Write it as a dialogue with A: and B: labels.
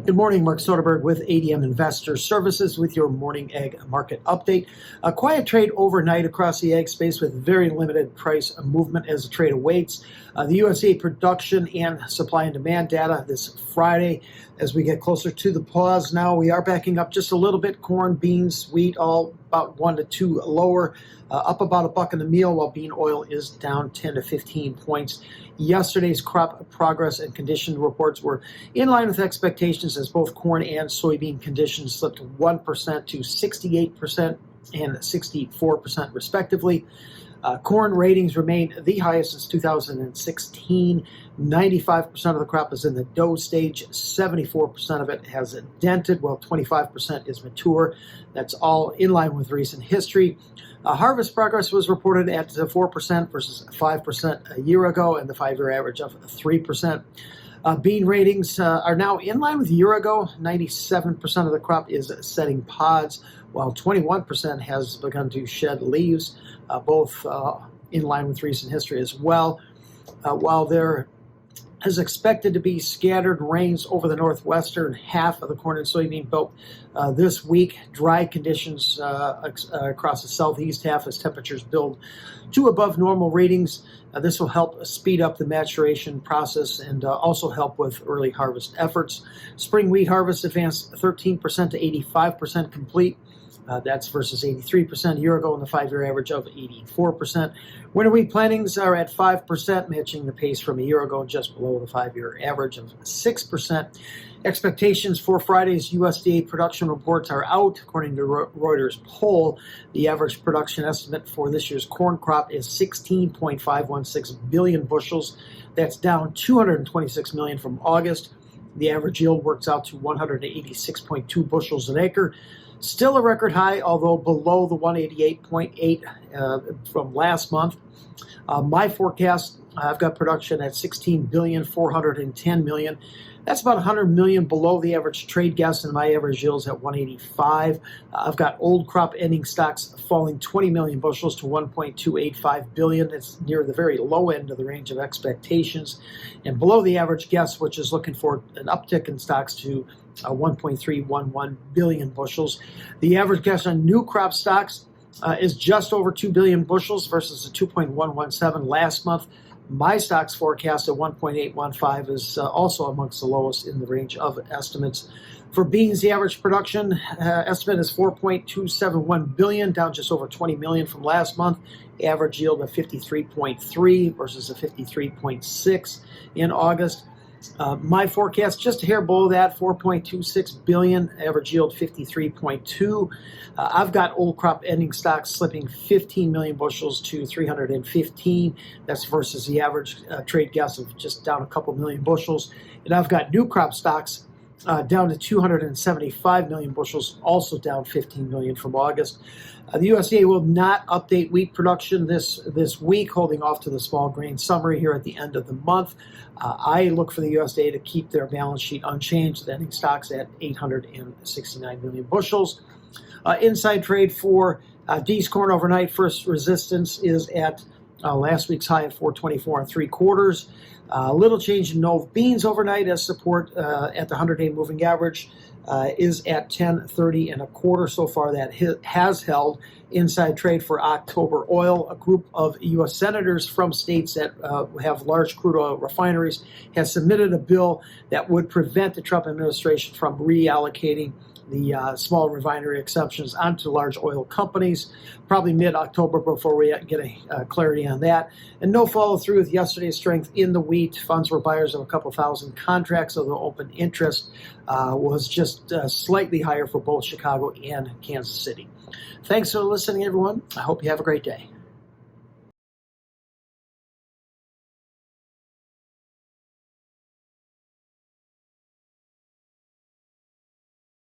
A: Good morning, Mark Soderberg with ADM Investor Services with your morning egg market update. A quiet trade overnight across the egg space with very limited price movement as the trade awaits. The USDA production and supply and demand data this Friday. As we get closer to the pause now, we are backing up just a little bit. Corn, beans, wheat, all about 1 to 2 lower, up about $1 in the meal, while bean oil is down 10 to 15 points. Yesterday's crop progress and condition reports were in line with expectations as both corn and soybean conditions slipped 1% to 68% and 64% respectively. Corn ratings remain the highest since 2016. 95% of the crop is in the dough stage. 74% of it has dented, while 25% is mature. That's all in line with recent history. Harvest progress was reported at 4% versus 5% a year ago, and the 5-year average of 3%. Bean ratings are now in line with a year ago. 97% of the crop is setting pods, while 21% has begun to shed leaves, both in line with recent history as well. While there is expected to be scattered rains over the northwestern half of the corn and soybean belt this week, dry conditions across the southeast half as temperatures build to above normal readings. This will help speed up the maturation process and also help with early harvest efforts. Spring wheat harvest advanced 13% to 85% complete. That's versus 83% a year ago, and the 5-year average of 84%. Winter wheat plantings are at 5%, matching the pace from a year ago and just below the 5-year average of 6%. Expectations for Friday's USDA production reports are out. According to Reuters poll, the average production estimate for this year's corn crop is 16.516 billion bushels. That's down 226 million from August. The average yield works out to 186.2 bushels an acre. Still a record high, although below the 188.8 from last month. My forecast, I've got production at 16,410 million. That's about 100 million below the average trade guess, and my average yield is at 185. I've got old crop ending stocks falling 20 million bushels to 1.285 billion. It's near the very low end of the range of expectations, and below the average guess, which is looking for an uptick in stocks to 1.311 billion bushels. The average guess on new crop stocks is just over 2 billion bushels versus the 2.117 last month. My stocks forecast at 1.815 is also amongst the lowest in the range of estimates. For beans, the average production estimate is 4.271 billion, down just over 20 million from last month. Average yield of 53.3 versus a 53.6 in August. My forecast just a hair below that, 4.26 billion, average yield 53.2. I've got old crop ending stocks slipping 15 million bushels to 315. That's versus the average trade guess of just down a couple million bushels. And I've got new crop stocks down to 275 million bushels, also down 15 million from August. The USDA will not update wheat production this week, holding off to the small grain summary here at the end of the month. I look for the USDA to keep their balance sheet unchanged, ending stocks at 869 million bushels. Inside trade for D's corn overnight, first resistance is at last week's high at 424 3/4. A little change in Nov beans overnight as support at the 100-day moving average is at 1030 1/4. So far that has held. Inside trade for October oil, a group of U.S. senators from states that have large crude oil refineries has submitted a bill that would prevent the Trump administration from reallocating the small refinery exceptions onto large oil companies, probably mid-October before we get a clarity on that. And no follow-through with yesterday's strength in the wheat. Funds were buyers of a couple thousand contracts, although open interest was just slightly higher for both Chicago and Kansas City. Thanks for listening, everyone. I hope you have a great day.